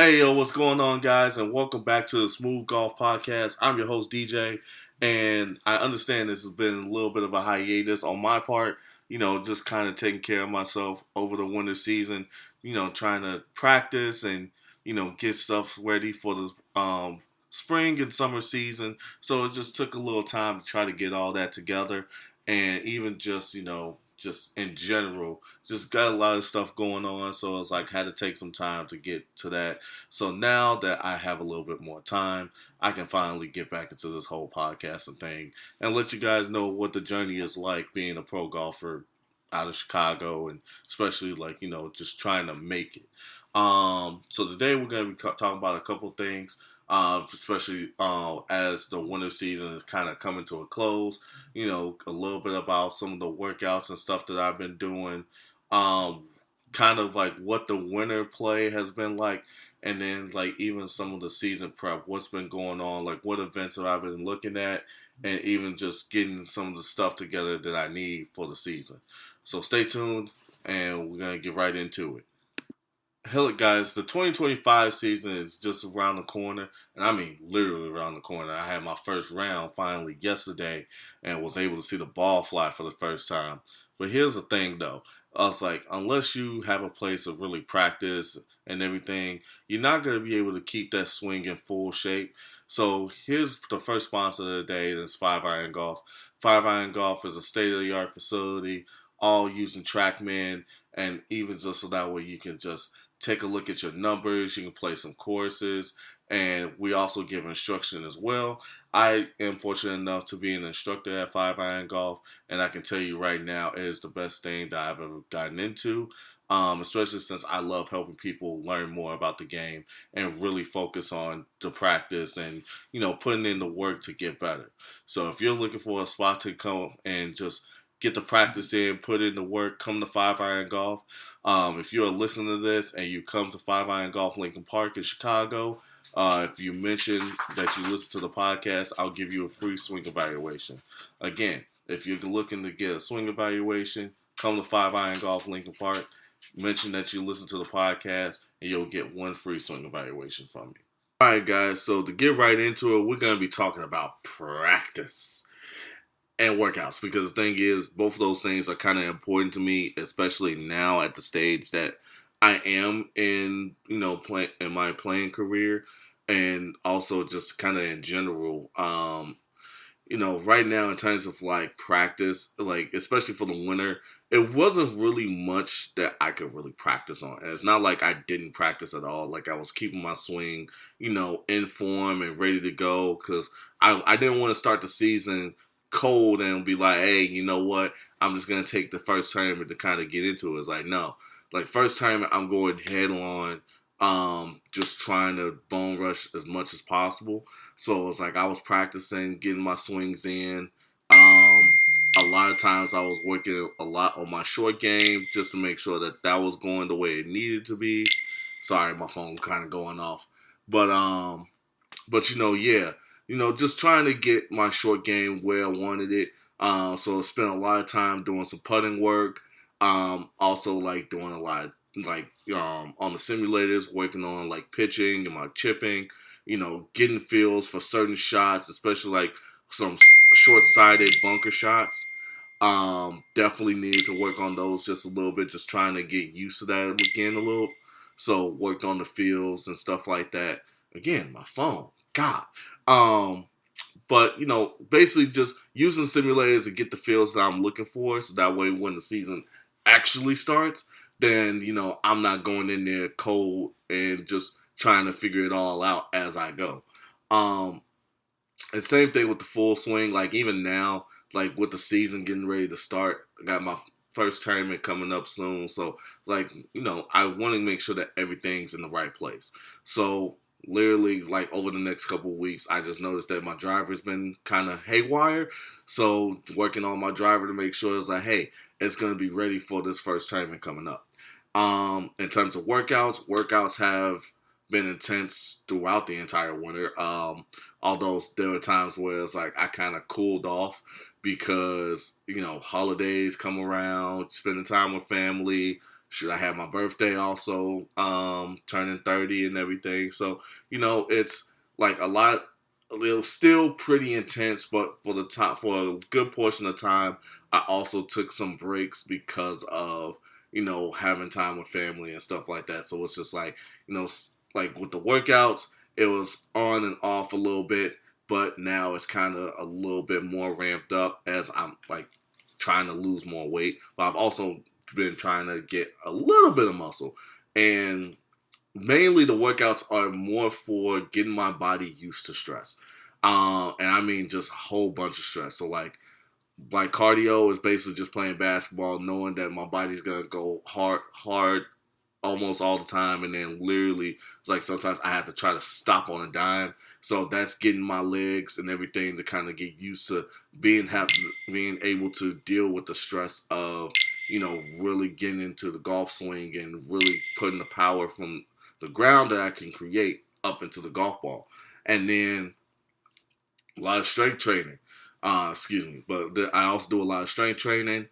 Hey, yo, what's going on, guys? And welcome back to the Smoov Golf Podcast. I'm your host, DJ, and I understand this has been a little bit of a hiatus on my part, just kind of taking care of myself over the winter season, trying to practice and, get stuff ready for the spring and summer season. So it just took a little time to try to get all that together and even just in general, just got a lot of stuff going on. So it's like had to take some time to get to that. So now that I have a little bit more time, I can finally get back into this whole podcasting thing and let you guys know what the journey is like being a pro golfer out of Chicago and especially just trying to make it. So today we're going to be talking about a couple things, especially as the winter season is kind of coming to a close. A little bit about some of the workouts and stuff that I've been doing. Um, Kind of like what the winter play has been like, and then like even some of the season prep, what's been going on, like what events have I been looking at, and even just getting some of the stuff together that I need for the season. So stay tuned, and we're gonna get right into it. Hell, guys, the 2025 season is just around the corner, and I mean literally around the corner. I had my first round finally yesterday and was able to see the ball fly for the first time. But here's the thing, though. I was like, unless you have a place of really practice and everything, you're not going to be able to keep that swing in full shape. So here's the first sponsor of the day, that's Five Iron Golf. Five Iron Golf is a state-of-the-art facility, all using TrackMan, and even just so that way you can just take a look at your numbers. You can play some courses, and we also give instruction as well. I am fortunate enough to be an instructor at Five Iron Golf, and I can tell you right now, it is the best thing that I've ever gotten into. Especially since I love helping people learn more about the game and really focus on the practice and putting in the work to get better. So if you're looking for a spot to come and just get the practice in, put in the work, come to Five Iron Golf. If you're listening to this and you come to Five Iron Golf Lincoln Park in Chicago, if you mention that you listen to the podcast, I'll give you a free swing evaluation. Again, if you're looking to get a swing evaluation, come to Five Iron Golf Lincoln Park. Mention that you listen to the podcast, and you'll get one free swing evaluation from me. All right, guys. So to get right into it, we're going to be talking about practice and workouts, because the thing is, both of those things are kind of important to me, especially now at the stage that I am in, in my playing career, and also just kind of in general. Right now in terms of like practice, like especially for the winter, it wasn't really much that I could really practice on. And it's not like I didn't practice at all. Like I was keeping my swing, in form and ready to go, because I didn't want to start the season cold and be like, hey, you know what? I'm just gonna take the first tournament to kind of get into it. It's like, no, like first tournament, I'm going head on, just trying to bone rush as much as possible. So it's like I was practicing, getting my swings in. A lot of times I was working a lot on my short game just to make sure that that was going the way it needed to be. Sorry, my phone kind of going off, but yeah, just trying to get my short game where I wanted it. So I spent a lot of time doing some putting work. Also like doing a lot on the simulators, working on like pitching and my chipping. Getting feels for certain shots, especially like some short-sided bunker shots. Definitely needed to work on those just a little bit, just trying to get used to that again a little. So worked on the fields and stuff like that. Again, my phone. God. Um, but basically just using simulators to get the feels that I'm looking for, so that way when the season actually starts, then I'm not going in there cold and just trying to figure it all out as I go. Um, and same thing with the full swing. Like even now, like with the season getting ready to start, I got my first tournament coming up soon. So like, I want to make sure that everything's in the right place. So literally like over the next couple of weeks, I just noticed that my driver's been kind of haywire. So working on my driver to make sure it's like, hey, it's going to be ready for this first tournament coming up. In terms of workouts have been intense throughout the entire winter. Although there were times where it's like I kind of cooled off because holidays come around, spending time with family, Should I have my birthday also, turning 30 and everything. So, it's like a lot. It was still pretty intense, but for a good portion of time, I also took some breaks because of having time with family and stuff like that. So it's just like like with the workouts, it was on and off a little bit, but now it's kind of a little bit more ramped up as I'm like trying to lose more weight. But I've also been trying to get a little bit of muscle, and mainly the workouts are more for getting my body used to stress. And I mean just a whole bunch of stress. So like cardio is basically just playing basketball, knowing that my body's gonna go hard almost all the time, and then literally it's like sometimes I have to try to stop on a dime. So that's getting my legs and everything to kind of get used to being able to deal with the stress of really getting into the golf swing and really putting the power from the ground that I can create up into the golf ball. And then a lot of strength training. Excuse me, but I also do a lot of strength training.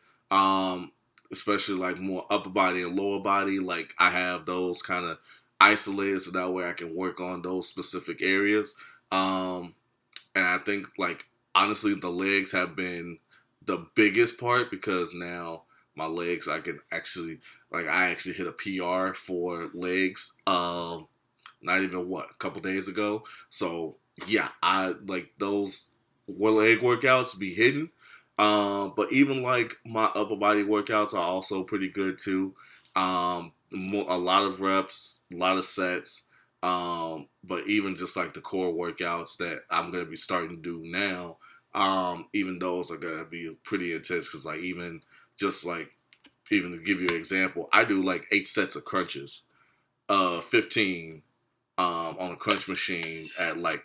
Especially like more upper body and lower body. Like I have those kind of isolated so that way I can work on those specific areas. And I think like honestly the legs have been the biggest part because now my legs I actually hit a PR for legs not even a couple days ago. So yeah, I like those leg workouts be hitting. But even like my upper body workouts are also pretty good too. A lot of reps, a lot of sets. But even just like the core workouts that I'm gonna be starting to do now, even those are gonna be pretty intense because like even to give you an example, I do like 8 sets of crunches, 15 on a crunch machine at like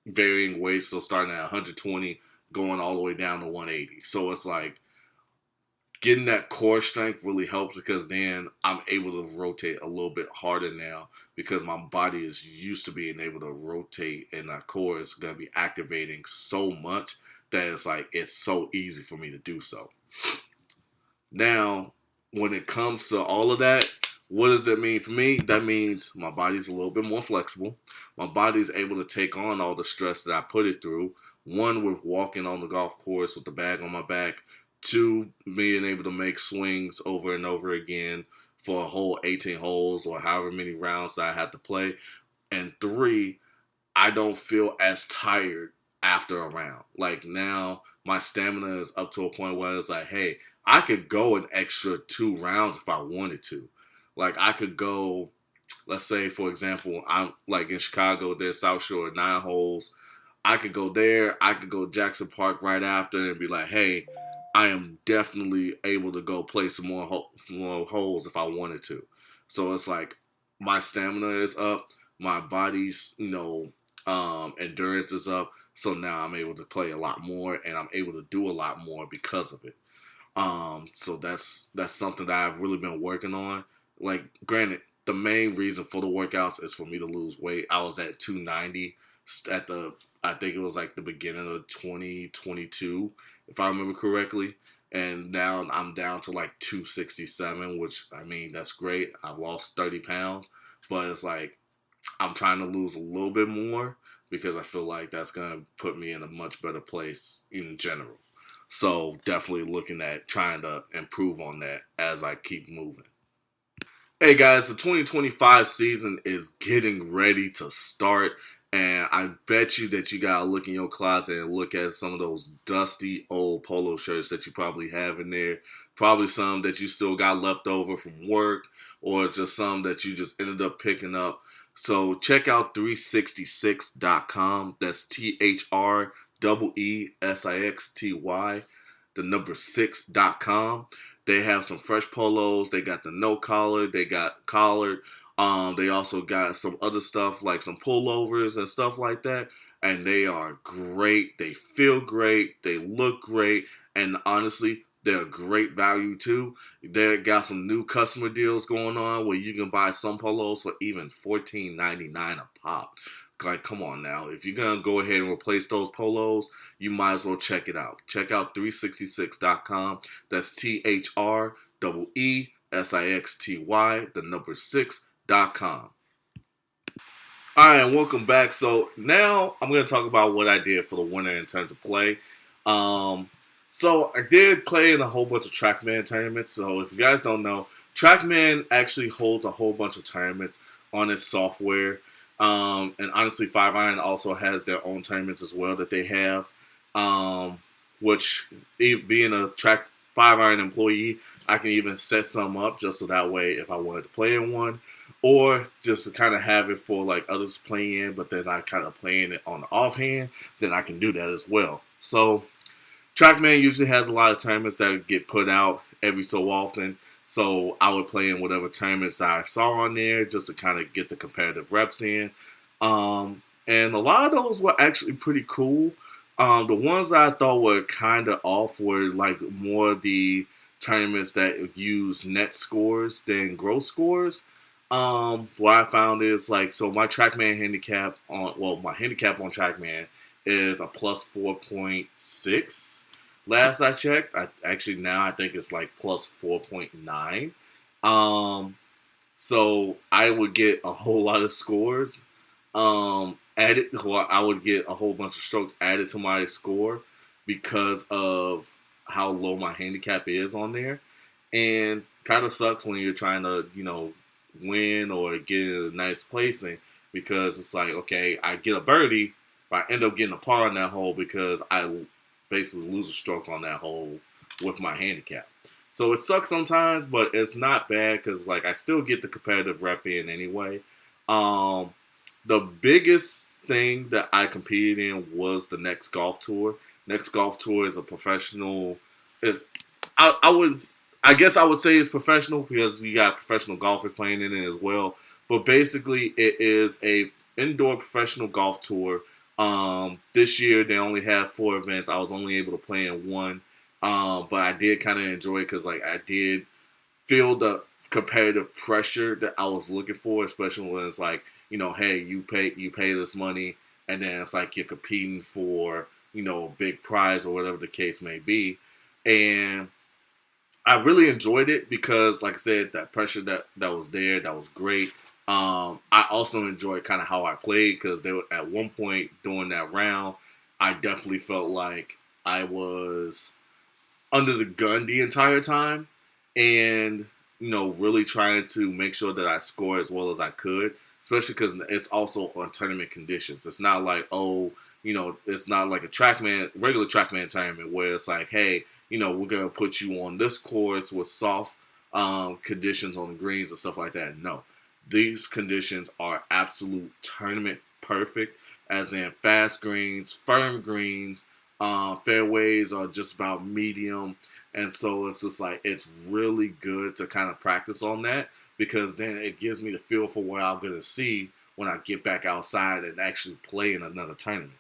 varying weights, so starting at 120, going all the way down to 180. So it's like getting that core strength really helps because then I'm able to rotate a little bit harder now because my body is used to being able to rotate and that core is going to be activating so much that it's so easy for me to do so. Now, when it comes to all of that, what does that mean for me? That means my body's a little bit more flexible. My body's able to take on all the stress that I put it through. One, with walking on the golf course with the bag on my back. Two, being able to make swings over and over again for a whole 18 holes or however many rounds that I have to play. And three, I don't feel as tired after a round. Like now, my stamina is up to a point where it's like, hey, I could go an extra 2 rounds if I wanted to. Like I could go, let's say for example, I'm like in Chicago, there's South Shore, 9 holes. I could go there. I could go Jackson Park right after and be like, hey, I am definitely able to go play some more holes if I wanted to. So it's like my stamina is up, my body's endurance is up. So now I'm able to play a lot more and I'm able to do a lot more because of it. So that's something that I've really been working on. Like, granted, the main reason for the workouts is for me to lose weight. I was at 290 I think it was like the beginning of 2022, if I remember correctly. And now I'm down to like 267, which, I mean, that's great. I've lost 30 pounds, but it's like I'm trying to lose a little bit more because I feel like that's going to put me in a much better place in general. So definitely looking at trying to improve on that as I keep moving. Hey guys, the 2025 season is getting ready to start, and I bet you that you gotta look in your closet and look at some of those dusty old polo shirts that you probably have in there. Probably some that you still got left over from work, or just some that you just ended up picking up. So check out 366.com. That's THREESIXTY, the number 6.com. They have some fresh polos. They got the no collar. They got collared. They also got some other stuff like some pullovers and stuff like that. And they are great. They feel great. They look great. And honestly, they're a great value too. They got some new customer deals going on where you can buy some polos for even $14.99 a pop. Like, come on now. If you're going to go ahead and replace those polos, you might as well check it out. Check out 366.com. That's THREESIXTY. SIXTY, the number 6.com. Alright, and welcome back. So now I'm going to talk about what I did for the winter in terms of play. So I did play in a whole bunch of TrackMan tournaments. So if you guys don't know, TrackMan actually holds a whole bunch of tournaments on its software. And honestly, 5-Iron also has their own tournaments as well that they have. Which, being a 5-Iron employee, I can even set some up just so that way if I wanted to play in one. Or just to kind of have it for like others playing in, but then I kind of playing it on the offhand, then I can do that as well. So TrackMan usually has a lot of tournaments that get put out every so often. So I would play in whatever tournaments I saw on there just to kind of get the competitive reps in. And a lot of those were actually pretty cool. The ones that I thought were kind of off were like more the tournaments that use net scores than gross scores. What I found is like, so my TrackMan handicap my handicap on TrackMan is a plus 4.6. Last I checked, now I think it's like plus 4.9. So I would get a whole lot of scores, added. Well, I would get a whole bunch of strokes added to my score because of how low my handicap is on there, and kind of sucks when you're trying to, win or get a nice placing, because it's like, okay, I get a birdie, but I end up getting a par on that hole because I basically lose a stroke on that hole with my handicap. So it sucks sometimes, but it's not bad because like I still get the competitive rep in anyway. The biggest thing that I competed in was the Next Golf Tour. Next Golf Tour is a professional. I guess I would say it's professional because you got professional golfers playing in it as well. But basically, it is a indoor professional golf tour. This year they only have 4 events. I was only able to play in one, but I did kind of enjoy it because like I did feel the competitive pressure that I was looking for, especially when it's like, hey, you pay this money, and then it's like you're competing for a big prize or whatever the case may be, and I really enjoyed it because, like I said, that pressure that was there, that was great. I also enjoyed kind of how I played because they were at one point during that round, I definitely felt like I was under the gun the entire time, and really trying to make sure that I score as well as I could, especially because it's also on tournament conditions. It's not like, it's not like a regular TrackMan tournament where it's like, hey, we're going to put you on this course with soft conditions on the greens and stuff like that. No, these conditions are absolute tournament perfect, as in fast greens, firm greens, fairways are just about medium. And so it's just like, it's really good to kind of practice on that, because then it gives me the feel for what I'm going to see when I get back outside and actually play in another tournament.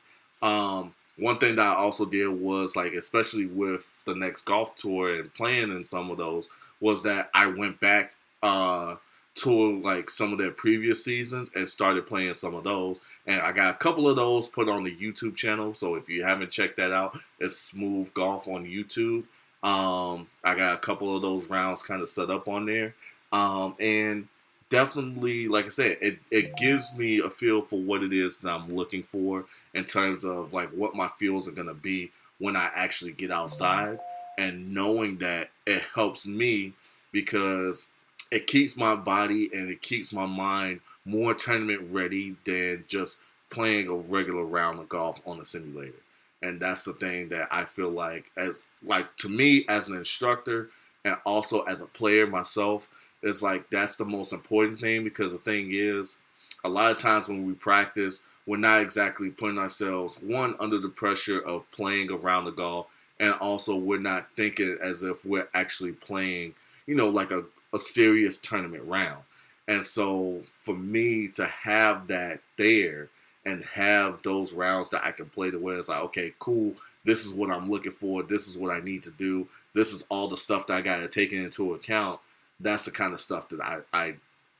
One thing that I also did was, like, especially with the Next Golf Tour and playing in some of those, was that I went back to like some of their previous seasons and started playing some of those. And I got a couple of those put on the YouTube channel. So if you haven't checked that out, it's Smoov Golf on YouTube. I got a couple of those rounds kind of set up on there. And definitely, like I said, it gives me a feel for what it is that I'm looking for in terms of like what my feels are going to be when I actually get outside, and knowing that it helps me because it keeps my body and it keeps my mind more tournament ready than just playing a regular round of golf on a simulator. And that's the thing that I feel like, to me as an instructor and also as a player myself, it's like that's the most important thing, because the thing is, a lot of times when we practice, we're not exactly putting ourselves, one, under the pressure of playing around the golf, and also we're not thinking as if we're actually playing, like a serious tournament round. And so for me to have that there and have those rounds that I can play to where it's like, okay, cool, this is what I'm looking for, this is what I need to do, this is all the stuff that I got to take into account. That's the kind of stuff that I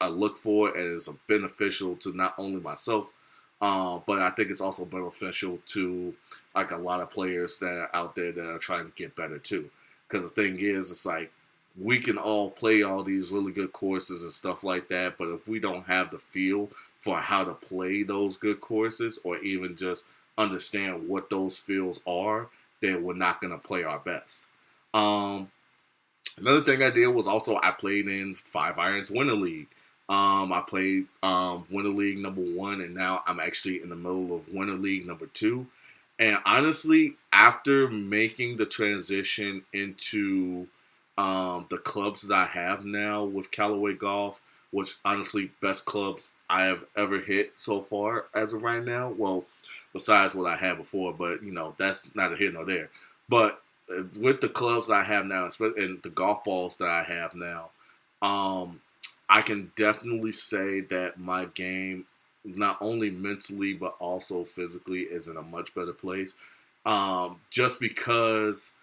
look for, and is beneficial to not only myself, but I think it's also beneficial to like a lot of players that are out there that are trying to get better too. Because the thing is, it's like we can all play all these really good courses and stuff like that, but if we don't have the feel for how to play those good courses or even just understand what those feels are, then we're not going to play our best. Um, Another thing I did was also I played in Five Irons Winter League. I played Winter League number 1, and now I'm actually in the middle of Winter League number 2. And honestly, after making the transition into the clubs that I have now with Callaway Golf, which honestly, best clubs I have ever hit so far as of right now. Well, besides what I had before, but that's neither here nor there. But with the clubs that I have now, and the golf balls that I have now, um, I can definitely say that my game, not only mentally but also physically, is in a much better place. Just because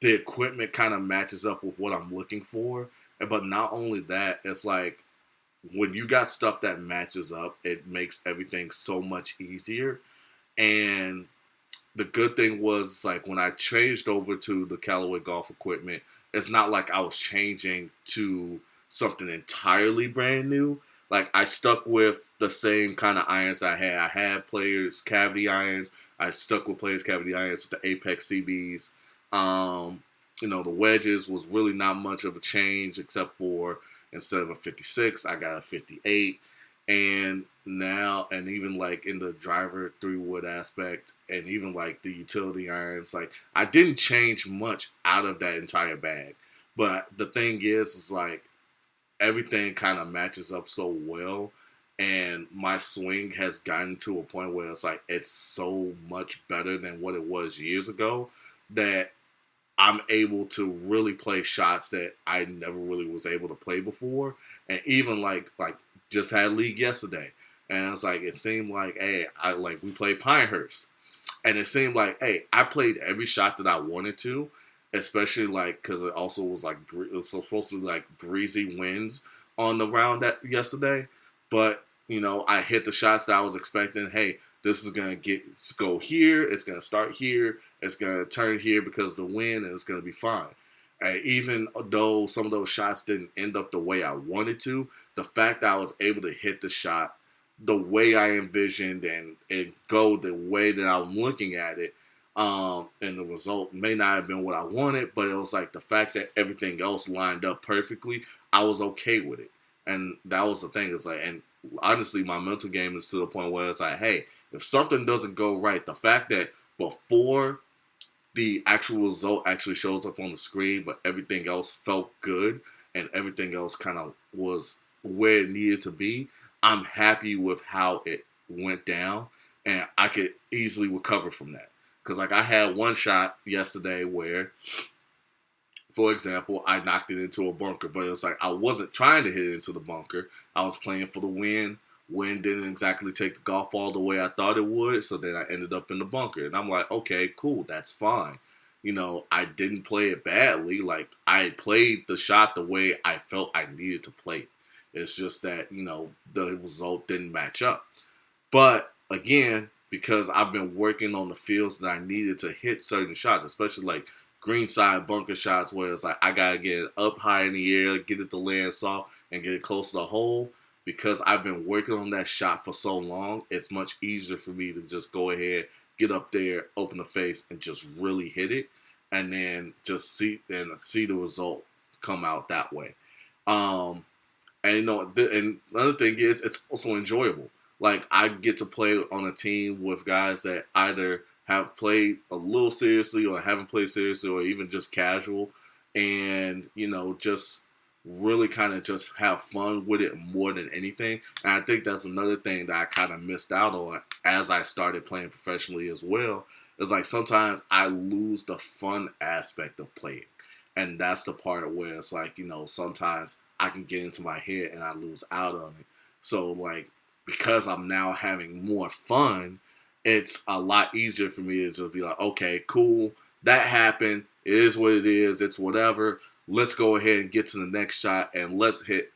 the equipment kind of matches up with what I'm looking for. But not only that, it's like when you got stuff that matches up, it makes everything so much easier. And the good thing was, like, when I changed over to the Callaway golf equipment, it's not like I was changing to something entirely brand new. Like, I stuck with the same kind of irons I had. I had Players cavity irons. I stuck with Players cavity irons with the Apex CBs. Um, the wedges was really not much of a change except for instead of a 56, I got a 58. And now, and even like in the driver 3-wood aspect, and even like the utility irons, like I didn't change much out of that entire bag. But the thing is like everything kind of matches up so well, and my swing has gotten to a point where it's like it's so much better than what it was years ago that I'm able to really play shots that I never really was able to play before. And even like just had league yesterday. And it's like it seemed like, hey, we played Pinehurst. And it seemed like, hey, I played every shot that I wanted to, especially like because it also was like it was supposed to be like breezy winds on the round that yesterday. But I hit the shots that I was expecting. Hey, this is gonna go here. It's gonna start here. It's gonna turn here because of the wind, and it's gonna be fine. And even though some of those shots didn't end up the way I wanted to, the fact that I was able to hit the shot the way I envisioned and it go the way that I'm looking at it, and the result may not have been what I wanted, but it was like the fact that everything else lined up perfectly, I was okay with it. And that was the thing. It's like, and honestly, my mental game is to the point where it's like, hey, if something doesn't go right, the fact that before the actual result actually shows up on the screen, but everything else felt good and everything else kind of was where it needed to be, I'm happy with how it went down, and I could easily recover from that. Because like I had one shot yesterday where, for example, I knocked it into a bunker, but it was like I wasn't trying to hit it into the bunker. I was playing for the win. Wind didn't exactly take the golf ball the way I thought it would, so then I ended up in the bunker. And I'm like, okay, cool, that's fine. I didn't play it badly. Like, I played the shot the way I felt I needed to play it. It's just that, the result didn't match up. But, again, because I've been working on the fields that I needed to hit certain shots, especially like greenside bunker shots where it's like I got to get it up high in the air, get it to land soft, and get it close to the hole. Because I've been working on that shot for so long, it's much easier for me to just go ahead, get up there, open the face, and just really hit it, and then just see the result come out that way. Um, and and another thing is it's also enjoyable. Like I get to play on a team with guys that either have played a little seriously or haven't played seriously or even just casual, and just really kind of just have fun with it more than anything. And I think that's another thing that I kind of missed out on as I started playing professionally as well. It's like sometimes I lose the fun aspect of playing. And that's the part where it's like, sometimes I can get into my head and I lose out on it. So like, because I'm now having more fun, it's a lot easier for me to just be like, okay, cool, that happened. It is what it is. It's whatever. Let's go ahead and get to the next shot and let's get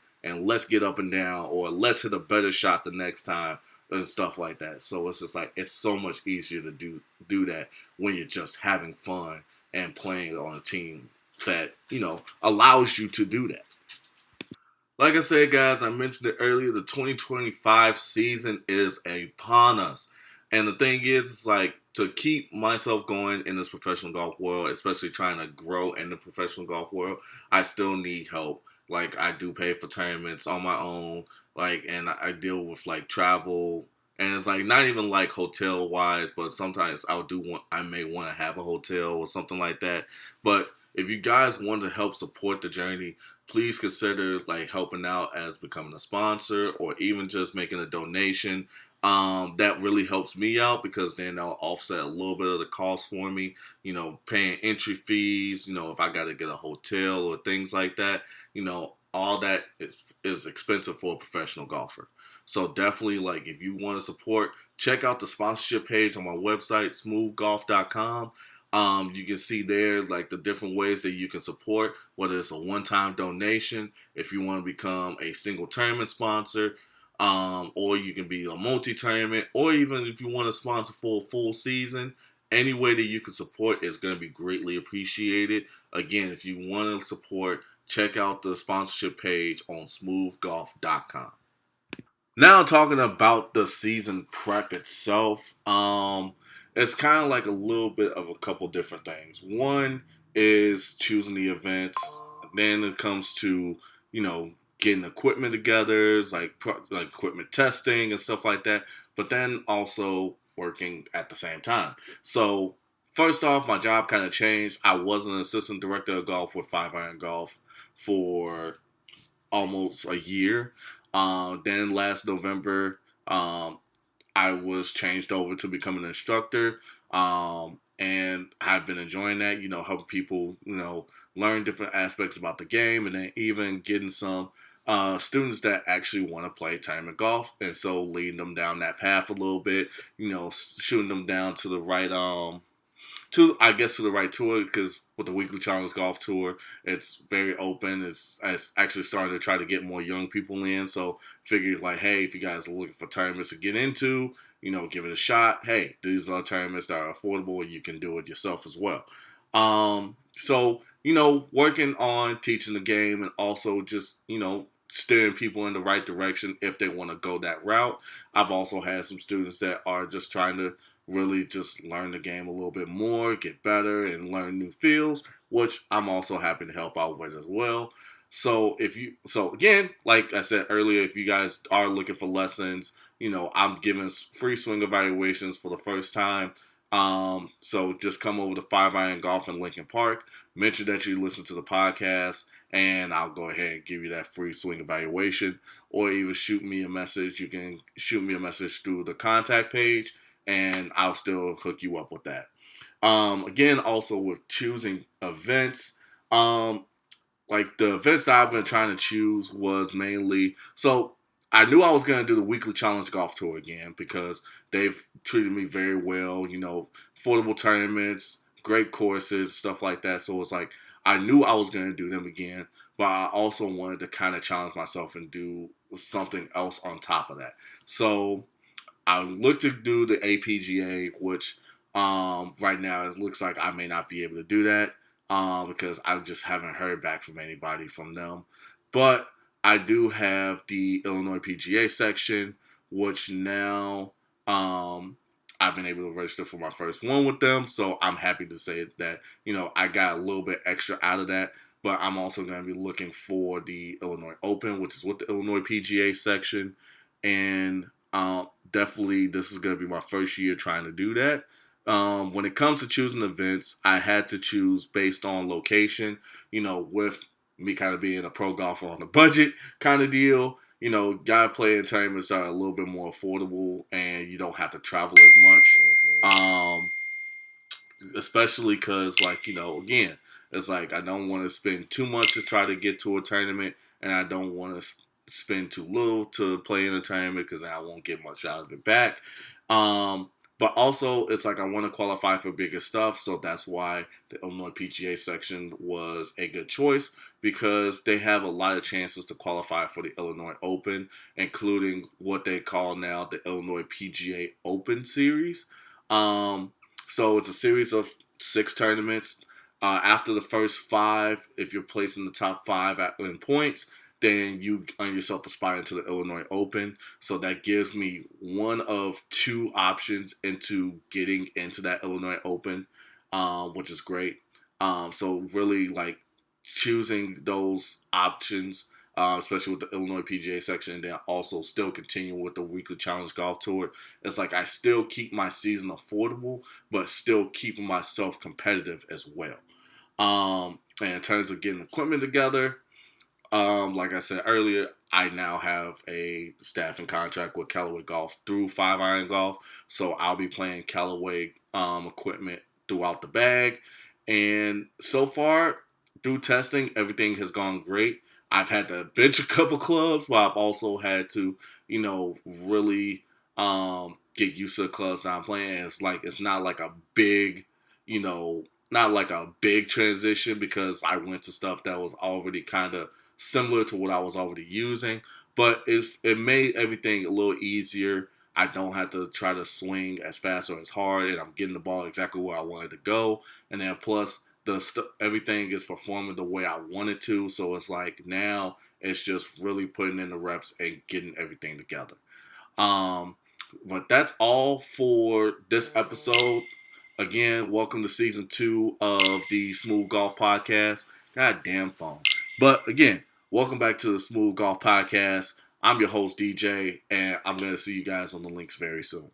up and down, or let's hit a better shot the next time and stuff like that. So it's just like, it's so much easier to do that when you're just having fun and playing on a team that, allows you to do that. Like I said, guys, I mentioned it earlier, the 2025 season is upon us. And the thing is, like, to keep myself going in this professional golf world, especially trying to grow in the professional golf world, I still need help. Like, I do pay for tournaments on my own, like, and I deal with, like, travel. And it's, like, not even, like, hotel-wise, but sometimes I may want to have a hotel or something like that. But if you guys want to help support the journey, please consider like helping out as becoming a sponsor or even just making a donation. That really helps me out because then they'll offset a little bit of the cost for me, paying entry fees, if I got to get a hotel or things like that, all that is expensive for a professional golfer. So definitely, like, if you want to support, check out the sponsorship page on my website, smoovgolf.com. You can see there like the different ways that you can support, whether it's a one-time donation, if you want to become a single tournament sponsor, or you can be a multi-tournament, or even if you want to sponsor for a full season. Any way that you can support is going to be greatly appreciated. Again, if you want to support, check out the sponsorship page on smoovgolf.com. Now talking about the season prep itself, it's kind of like a little bit of a couple different things. One is choosing the events. Then it comes to getting equipment together, like equipment testing and stuff like that. But then also working at the same time. So first off, my job kind of changed. I was an assistant director of golf with Five Iron Golf for almost a year. Then last November, I was changed over to become an instructor, and I've been enjoying that. Helping people, learn different aspects about the game, and then even getting some students that actually want to play tournament golf, and so leading them down that path a little bit. Shooting them down to the right to the right tour, because with the weekly challenge golf tour, it's very open. It's actually starting to try to get more young people in. So figured like, hey, if you guys are looking for tournaments to get into, give it a shot. Hey, these are tournaments that are affordable and you can do it yourself as well. So working on teaching the game and also just steering people in the right direction if they want to go that route. I've also had some students that are just trying to really just learn the game a little bit more, get better, and learn new fields, which I'm also happy to help out with as well. So again, like I said earlier, if you guys are looking for lessons, I'm giving free swing evaluations for the first time. So just come over to Five Iron Golf in Lincoln Park, mention that you listen to the podcast, and I'll go ahead and give you that free swing evaluation, or even shoot me a message. You can shoot me a message through the contact page, and I'll still hook you up with that. Again, also with choosing events, like the events that I've been trying to choose was mainly, so I knew I was going to do the weekly challenge golf tour again because they've treated me very well, affordable tournaments, great courses, stuff like that. So it's like, I knew I was going to do them again, but I also wanted to kind of challenge myself and do something else on top of that. So I look to do the APGA, which right now it looks like I may not be able to do that because I just haven't heard back from anybody from them. But I do have the Illinois PGA section, which now I've been able to register for my first one with them. So I'm happy to say that, I got a little bit extra out of that. But I'm also going to be looking for the Illinois Open, which is with the Illinois PGA section. And definitely this is going to be my first year trying to do that. When it comes to choosing events, I had to choose based on location, with me kind of being a pro golfer on a budget kind of deal. Guy playing tournaments are a little bit more affordable and you don't have to travel as much. Especially because, like, again, it's like I don't want to spend too much to try to get to a tournament, and I don't want to spend too little to play in a tournament because I won't get much out of it back. But also, it's like I want to qualify for bigger stuff, so that's why the Illinois PGA section was a good choice because they have a lot of chances to qualify for the Illinois Open, including what they call now the Illinois PGA Open Series. So it's a series of 6 tournaments. After the first 5, if you're placed in the top 5 in points, then you earn yourself a spot into the Illinois Open. So that gives me one of 2 options into getting into that Illinois Open, which is great. So really like choosing those options, especially with the Illinois PGA section, and then also still continue with the weekly challenge golf tour. It's like I still keep my season affordable, but still keeping myself competitive as well. And in terms of getting equipment together, like I said earlier, I now have a staffing contract with Callaway Golf through 5 Iron Golf, so I'll be playing Callaway equipment throughout the bag. And so far, through testing, everything has gone great. I've had to bench a couple clubs, but I've also had to, really get used to the clubs that I'm playing. It's not like a big, not like a big transition because I went to stuff that was already kind of similar to what I was already using, but it made everything a little easier. I don't have to try to swing as fast or as hard, and I'm getting the ball exactly where I wanted to go. And then plus everything is performing the way I wanted to. So it's like now it's just really putting in the reps and getting everything together. But that's all for this episode. Again, welcome to season 2 of the Smoov Golf Podcast. God damn phone. But again, welcome back to the Smoov Golf Podcast. I'm your host, DJ, and I'm going to see you guys on the links very soon.